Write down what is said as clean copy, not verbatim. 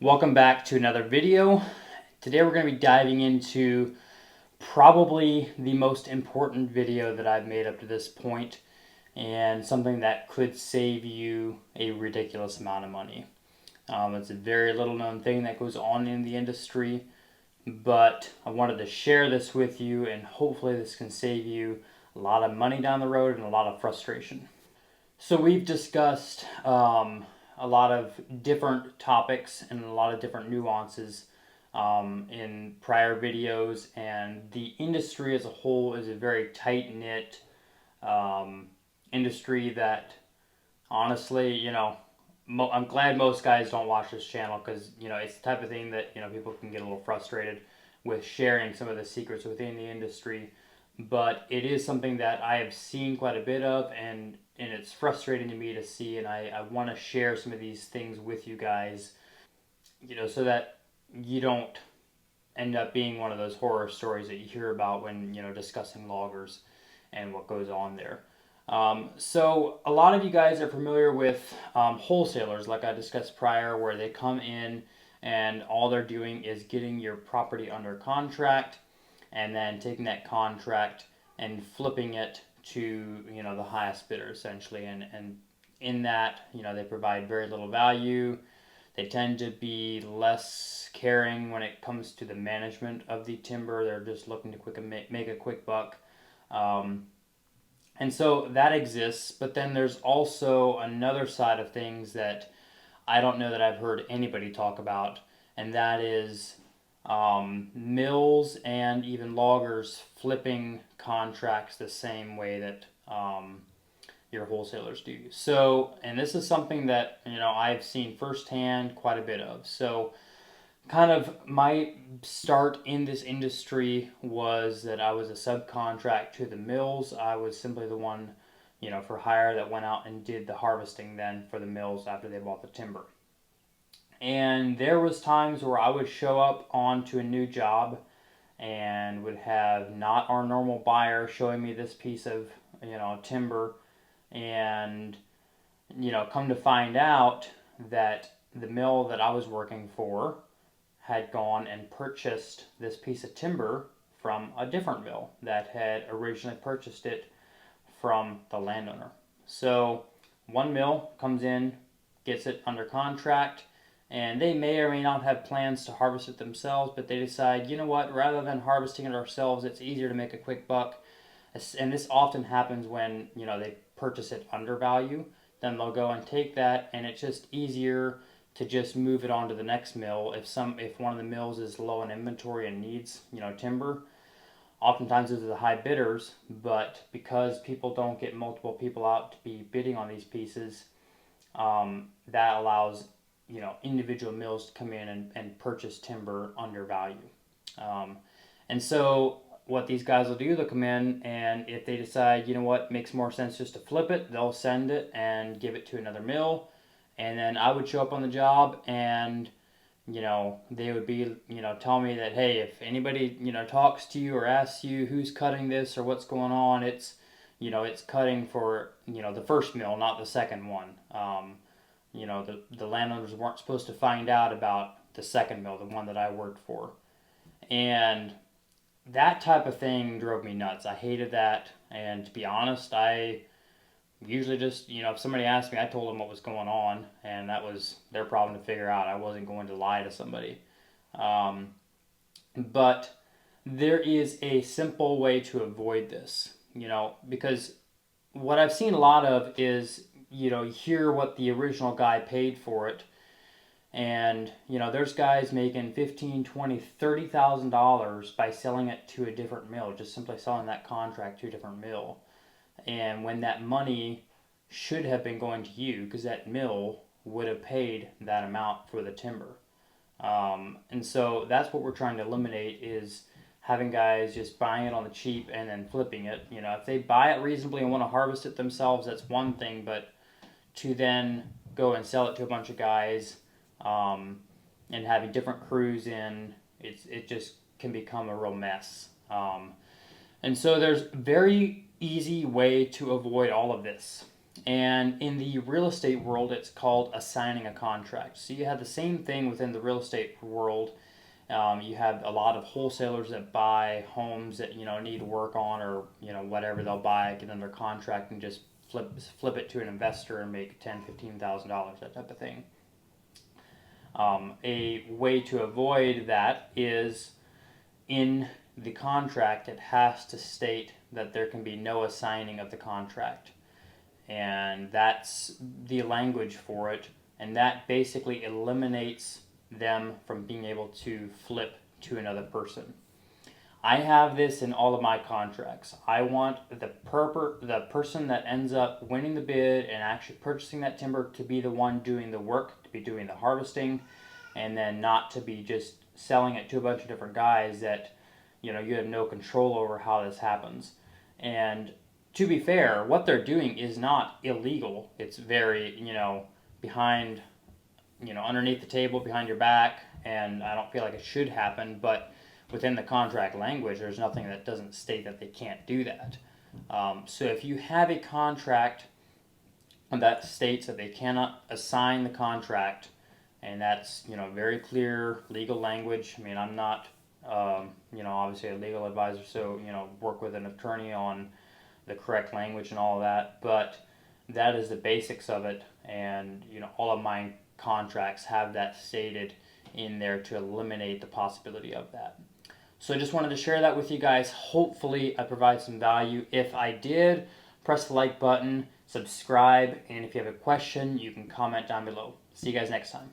Welcome back to another video. Today we're going to be diving into probably the most important video that I've made up to this point, and something that could save you a ridiculous amount of money. It's a very little known thing that goes on in the industry, but I wanted to share this with you, and hopefully this can save you a lot of money down the road and a lot of frustration. So we've discussed a lot of different topics and a lot of different nuances in prior videos, and the industry as a whole is a very tight-knit industry that honestly, I'm glad most guys don't watch this channel, because it's the type of thing that people can get a little frustrated with sharing some of the secrets within the industry. But it is something that I have seen quite a bit of, and it's frustrating to me to see, and I want to share some of these things with you guys, so that you don't end up being one of those horror stories that you hear about when discussing loggers and what goes on there. So a lot of you guys are familiar with wholesalers, like I discussed prior, where they come in and all they're doing is getting your property under contract and then taking that contract and flipping it to the highest bidder, essentially. And in that, they provide very little value. They tend to be less caring when it comes to the management of the timber. They're just looking to make a quick buck. And so that exists, but then there's also another side of things that I don't know that I've heard anybody talk about, and that is mills and even loggers flipping contracts the same way that your wholesalers do. So, and this is something that I've seen firsthand quite a bit of. So, kind of my start in this industry was that I was a subcontract to the mills. I was simply the one, for hire that went out and did the harvesting then for the mills after they bought the timber. And there was times where I would show up onto a new job and would have not our normal buyer showing me this piece of timber, and come to find out that the mill that I was working for had gone and purchased this piece of timber from a different mill that had originally purchased it from the landowner. So one mill comes in, gets it under contract, and they may or may not have plans to harvest it themselves, but they decide, you know what, rather than harvesting it ourselves, it's easier to make a quick buck. And this often happens when they purchase it under value. Then they'll go and take that, and it's just easier to just move it on to the next mill. If one of the mills is low in inventory and needs timber, oftentimes those are the high bidders. But because people don't get multiple people out to be bidding on these pieces, that allows individual mills to come in and purchase timber under value. And so what these guys will do, they'll come in, and if they decide, makes more sense just to flip it, they'll send it and give it to another mill. And then I would show up on the job, and they would be tell me that, hey, if anybody talks to you or asks you who's cutting this or what's going on, it's it's cutting for the first mill, not the second one. The landowners weren't supposed to find out about the second mill, the one that I worked for. And that type of thing drove me nuts. I hated that. And to be honest, I usually just, if somebody asked me, I told them what was going on, and that was their problem to figure out. I wasn't going to lie to somebody. But there is a simple way to avoid this, because what I've seen a lot of is, you hear what the original guy paid for it, and there's guys making $15,000, $20,000, $30,000 by selling it to a different mill, just simply selling that contract to a different mill. And when that money should have been going to you, because that mill would have paid that amount for the timber. And so that's what we're trying to eliminate, is having guys just buying it on the cheap and then flipping it. If they buy it reasonably and want to harvest it themselves, that's one thing, but to then go and sell it to a bunch of guys and having different crews in, it just can become a real mess. And so there's very easy way to avoid all of this. And in the real estate world, it's called assigning a contract. So you have the same thing within the real estate world. You have a lot of wholesalers that buy homes that need work on, or whatever they'll buy, get under contract, and just flip it to an investor and make $10,000, $15,000, that type of thing. A way to avoid that is in the contract, it has to state that there can be no assigning of the contract. And that's the language for it. And that basically eliminates them from being able to flip to another person. I have this in all of my contracts. I want the person that ends up winning the bid and actually purchasing that timber to be the one doing the work, to be doing the harvesting, and then not to be just selling it to a bunch of different guys that you have no control over how this happens. And to be fair, what they're doing is not illegal. It's very, behind, underneath the table, behind your back, and I don't feel like it should happen, but within the contract language, there's nothing that doesn't state that they can't do that. So if you have a contract that states that they cannot assign the contract, and that's very clear legal language. I mean, I'm not obviously a legal advisor, so work with an attorney on the correct language and all of that, but that is the basics of it. And all of my contracts have that stated in there to eliminate the possibility of that. So I just wanted to share that with you guys. Hopefully I provide some value. If I did, press the like button, subscribe, and if you have a question, you can comment down below. See you guys next time.